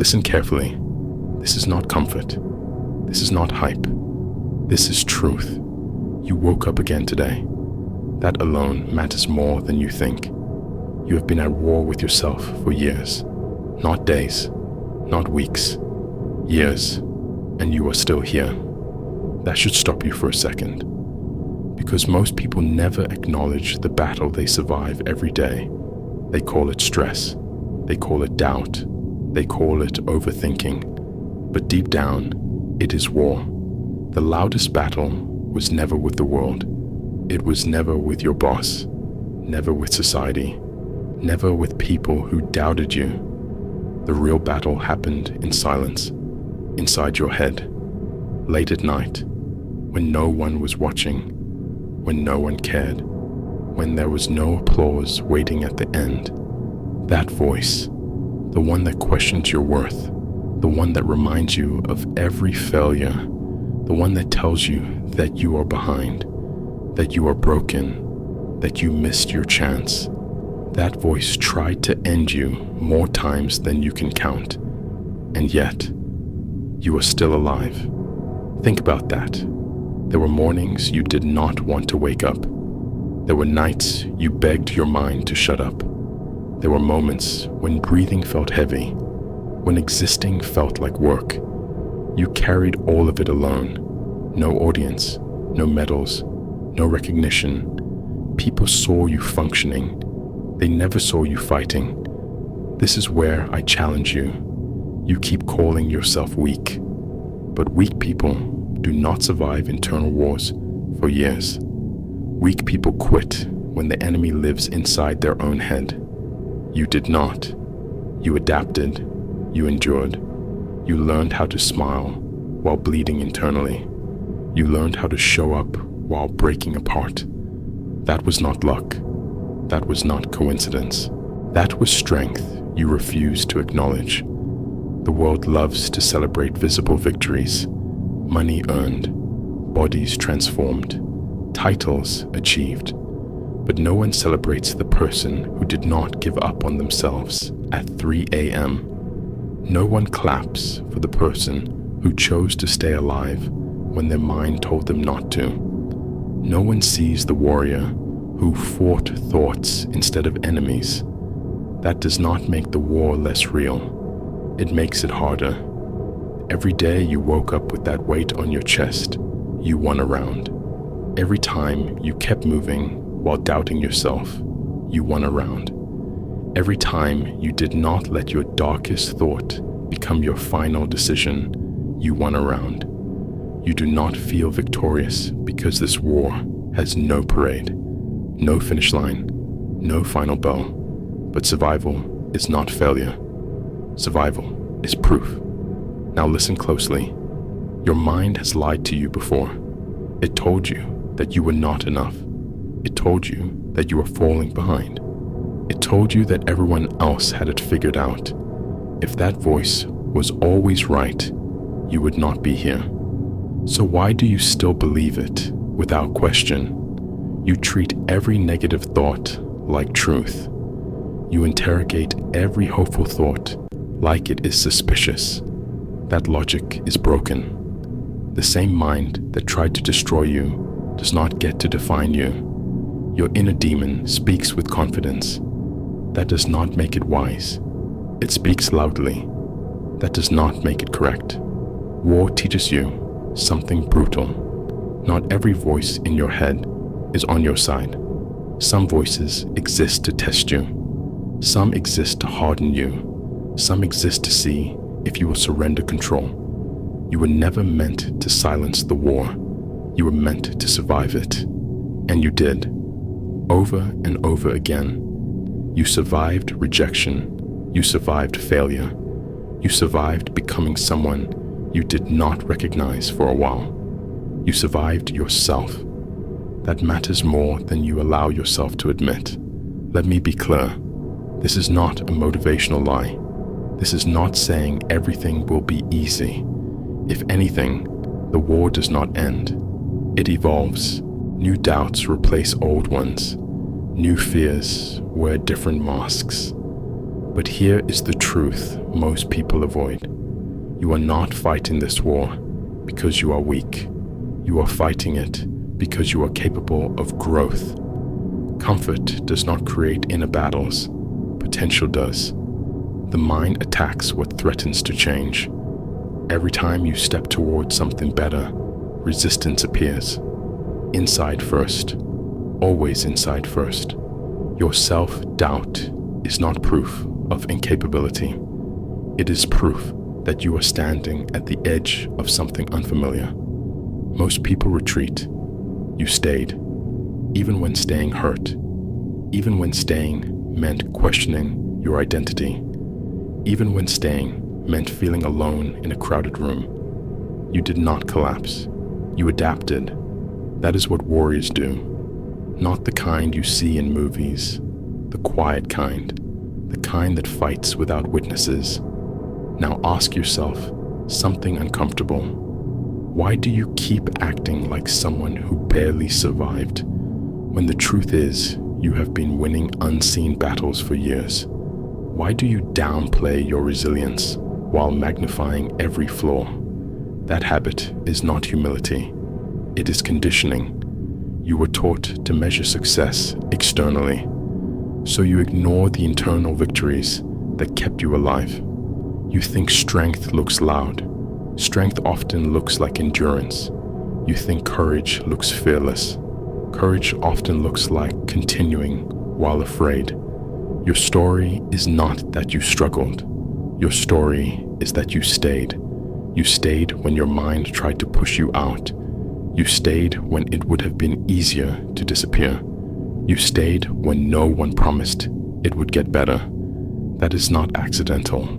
Listen carefully. This is not comfort. This is not hype. This is truth. You woke up again today. That alone matters more than you think. You have been at war with yourself for years. Not days, not weeks, years, and you are still here. That should stop you for a second. Because most people never acknowledge the battle they survive every day. They call it stress. They call it doubt. They call it overthinking. But deep down, it is war. The loudest battle was never with the world. It was never with your boss, never with society, never with people who doubted you. The real battle happened in silence, inside your head, late at night, when no one was watching, when no one cared, when there was no applause waiting at the end. That voice, the one that questions your worth, the one that reminds you of every failure, the one that tells you that you are behind, that you are broken, that you missed your chance. That voice tried to end you more times than you can count, and yet, you are still alive. Think about that. There were mornings you did not want to wake up. There were nights you begged your mind to shut up. There were moments when breathing felt heavy, when existing felt like work. You carried all of it alone. No audience, no medals, no recognition. People saw you functioning. They never saw you fighting. This is where I challenge you. You keep calling yourself weak, but weak people do not survive internal wars for years. Weak people quit when the enemy lives inside their own head. You did not. You adapted. You endured. You learned how to smile while bleeding internally. You learned how to show up while breaking apart. That was not luck. That was not coincidence. That was strength you refused to acknowledge. The world loves to celebrate visible victories, money earned, bodies transformed, titles achieved. But no one celebrates the person who did not give up on themselves at 3 a.m. No one claps for the person who chose to stay alive when their mind told them not to. No one sees the warrior who fought thoughts instead of enemies. That does not make the war less real. It makes it harder. Every day you woke up with that weight on your chest, you won a round. Every time you kept moving while doubting yourself, you won a round. Every time you did not let your darkest thought become your final decision, you won a round. You do not feel victorious because this war has no parade, no finish line, no final bell. But survival is not failure. Survival is proof. Now listen closely. Your mind has lied to you before. It told you that you were not enough. It told you that you were falling behind. It told you that everyone else had it figured out. If that voice was always right, you would not be here. So why do you still believe it without question? You treat every negative thought like truth. You interrogate every hopeful thought like it is suspicious. That logic is broken. The same mind that tried to destroy you does not get to define you. Your inner demon speaks with confidence. That does not make it wise. It speaks loudly. That does not make it correct. War teaches you something brutal. Not every voice in your head is on your side. Some voices exist to test you. Some exist to harden you. Some exist to see if you will surrender control. You were never meant to silence the war. You were meant to survive it. And you did. Over and over again. You survived rejection. You survived failure. You survived becoming someone you did not recognize for a while. You survived yourself. That matters more than you allow yourself to admit. Let me be clear. This is not a motivational lie. This is not saying everything will be easy. If anything, the war does not end. It evolves. New doubts replace old ones. New fears wear different masks. But here is the truth. truth most people avoid. You are not fighting this war because you are weak. You are fighting it because you are capable of growth. Comfort does not create inner battles. Potential does. The mind attacks what threatens to change. Every time you step towards something better, resistance appears. Inside first. Always inside first. Your self-doubt is not proof of incapability. It is proof that you are standing at the edge of something unfamiliar. Most people retreat. You stayed. Even when staying hurt. Even when staying meant questioning your identity. Even when staying meant feeling alone in a crowded room. You did not collapse. You adapted. That is what warriors do. Not the kind you see in movies. The quiet kind. The kind that fights without witnesses. Now ask yourself something uncomfortable. Why do you keep acting like someone who barely survived, when the truth is you have been winning unseen battles for years? Why do you downplay your resilience while magnifying every flaw? That habit is not humility. It is conditioning. You were taught to measure success externally, so you ignore the internal victories that kept you alive. You think strength looks loud. Strength often looks like endurance. You think courage looks fearless. Courage often looks like continuing while afraid. Your story is not that you struggled. Your story is that you stayed. You stayed when your mind tried to push you out. You stayed when it would have been easier to disappear. You stayed when no one promised it would get better. That is not accidental.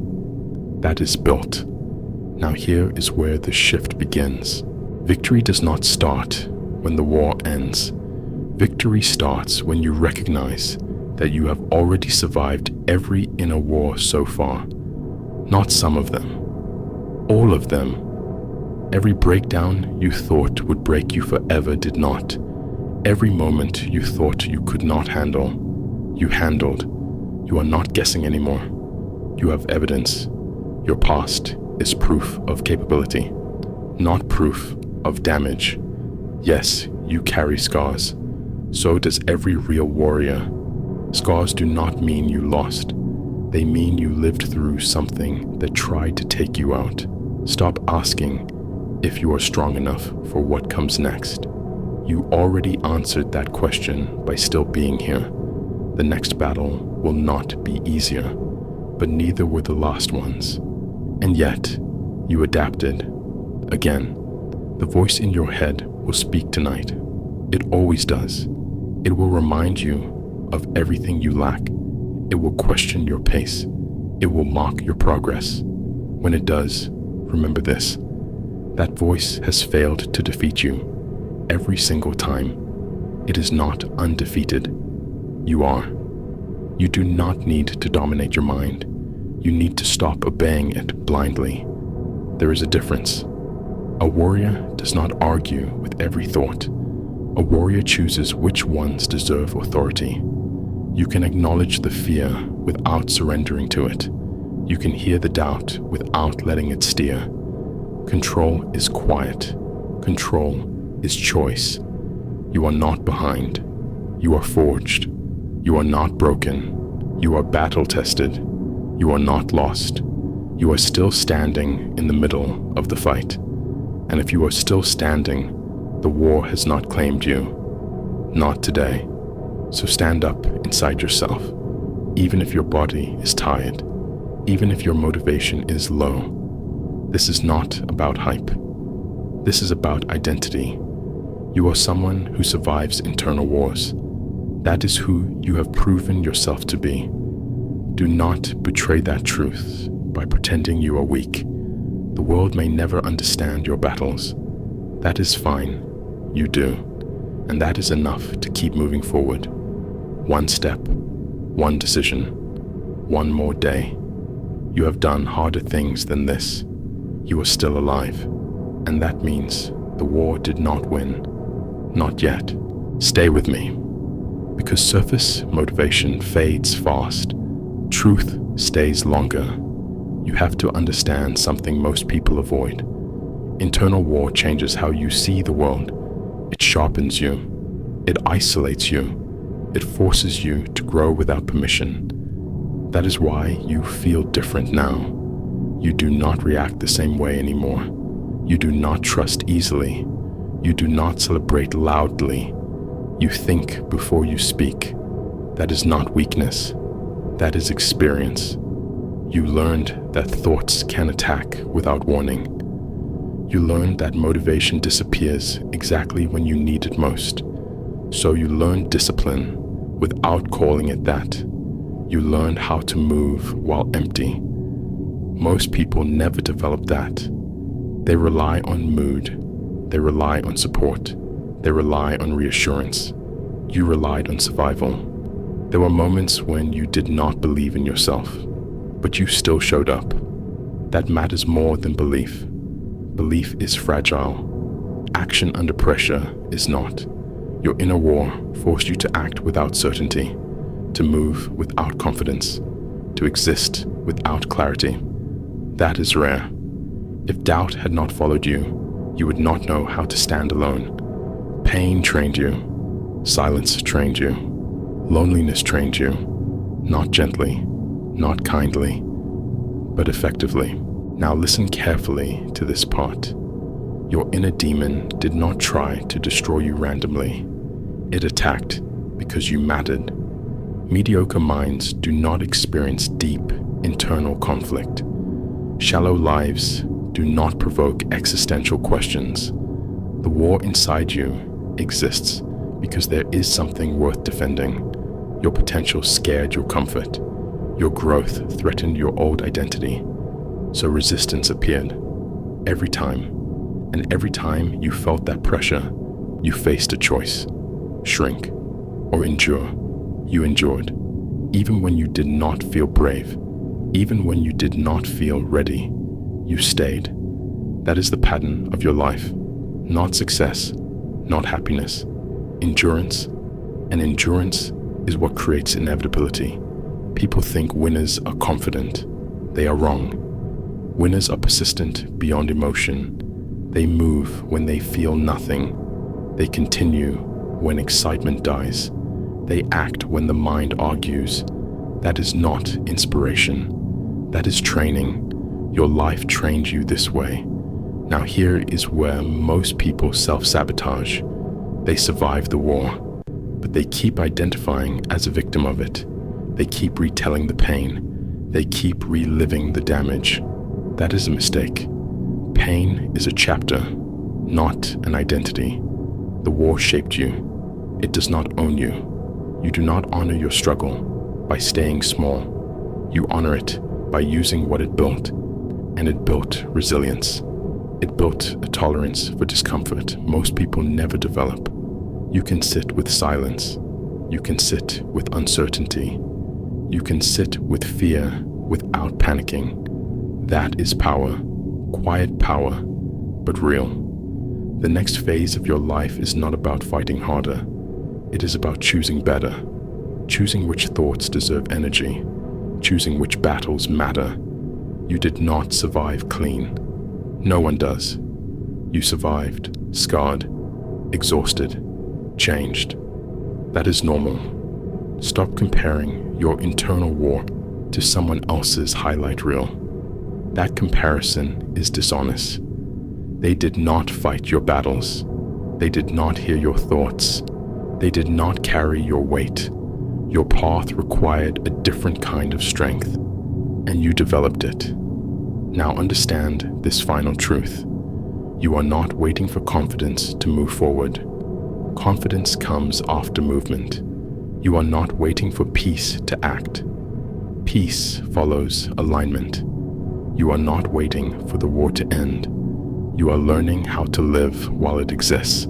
That is built. Now here is where the shift begins. Victory does not start when the war ends. Victory starts when you recognize that you have already survived every inner war so far. Not some of them. All of them. Every breakdown you thought would break you forever did not. Every moment you thought you could not handle, you handled. You are not guessing anymore. You have evidence. Your past is proof of capability, not proof of damage. Yes, you carry scars. So does every real warrior. Scars do not mean you lost. They mean you lived through something that tried to take you out. Stop asking if you are strong enough for what comes next. You already answered that question by still being here. The next battle will not be easier, but neither were the last ones. And yet, you adapted. Again, the voice in your head will speak tonight. It always does. It will remind you of everything you lack. It will question your pace. It will mock your progress. When it does, remember this. That voice has failed to defeat you every single time. It is not undefeated. You are. You do not need to dominate your mind. You need to stop obeying it blindly. There is a difference. A warrior does not argue with every thought. A warrior chooses which ones deserve authority. You can acknowledge the fear without surrendering to it. You can hear the doubt without letting it steer. Control is quiet. Control is choice. You are not behind. You are forged. You are not broken. You are battle-tested. You are not lost. You are still standing in the middle of the fight. And if you are still standing, the war has not claimed you. Not today. So stand up inside yourself, even if your body is tired, even if your motivation is low. This is not about hype. This is about identity. You are someone who survives internal wars. That is who you have proven yourself to be. Do not betray that truth by pretending you are weak. The world may never understand your battles. That is fine. You do. And that is enough to keep moving forward. One step, one decision, one more day. You have done harder things than this. You are still alive. And that means the war did not win. Not yet. Stay with me. Because surface motivation fades fast. Truth stays longer. You have to understand something most people avoid. Internal war changes how you see the world. It sharpens you. It isolates you. It forces you to grow without permission. That is why you feel different now. You do not react the same way anymore. You do not trust easily. You do not celebrate loudly. You think before you speak. That is not weakness. That is experience. You learned that thoughts can attack without warning. You learned that motivation disappears exactly when you need it most. So you learned discipline without calling it that. You learned how to move while empty. Most people never develop that. They rely on mood. They rely on support. They rely on reassurance. You relied on survival. There were moments when you did not believe in yourself, but you still showed up. That matters more than belief. Belief is fragile. Action under pressure is not. Your inner war forced you to act without certainty, to move without confidence, to exist without clarity. That is rare. If doubt had not followed you, you would not know how to stand alone. Pain trained you. Silence trained you. Loneliness trained you. Not gently, not kindly, but effectively. Now listen carefully to this part. Your inner demon did not try to destroy you randomly. It attacked because you mattered. Mediocre minds do not experience deep internal conflict. Shallow lives do not provoke existential questions. The war inside you exists because there is something worth defending. Your potential scared your comfort. Your growth threatened your old identity. So resistance appeared. Every time. And every time you felt that pressure, you faced a choice. Shrink or endure. You endured. Even when you did not feel brave. Even when you did not feel ready. You stayed. That is the pattern of your life. Not success, not happiness. Endurance. And endurance is what creates inevitability. People think winners are confident. They are wrong. Winners are persistent beyond emotion. They move when they feel nothing. They continue when excitement dies. They act when the mind argues. That is not inspiration. That is training. Your life trained you this way. Now here is where most people self-sabotage. They survive the war, but they keep identifying as a victim of it. They keep retelling the pain. They keep reliving the damage. That is a mistake. Pain is a chapter, not an identity. The war shaped you. It does not own you. You do not honor your struggle by staying small. You honor it by using what it built. And it built resilience. It built a tolerance for discomfort most people never develop. You can sit with silence. You can sit with uncertainty. You can sit with fear without panicking. That is power. Quiet power, but real. The next phase of your life is not about fighting harder. It is about choosing better. Choosing which thoughts deserve energy. Choosing which battles matter. You did not survive clean. No one does. You survived, scarred, exhausted, changed. That is normal. Stop comparing your internal war to someone else's highlight reel. That comparison is dishonest. They did not fight your battles. They did not hear your thoughts. They did not carry your weight. Your path required a different kind of strength, and you developed it. Now understand this final truth. You are not waiting for confidence to move forward. Confidence comes after movement. You are not waiting for peace to act. Peace follows alignment. You are not waiting for the war to end. You are learning how to live while it exists.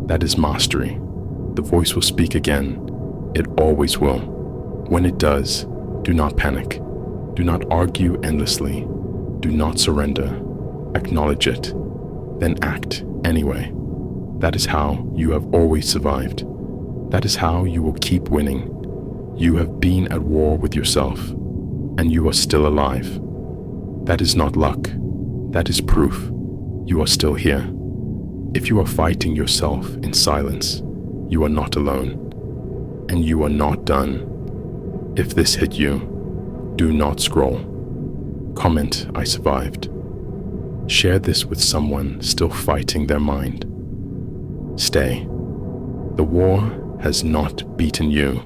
That is mastery. The voice will speak again. It always will. When it does, do not panic. Do not argue endlessly. Do not surrender. Acknowledge it. Then act anyway. That is how you have always survived. That is how you will keep winning. You have been at war with yourself. and you are still alive. That is not luck. That is proof. You are still here. If you are fighting yourself in silence, you are not alone, and you are not done. If this hit you, do not scroll. Comment, "I survived." Share this with someone still fighting their mind. Stay. The war has not beaten you.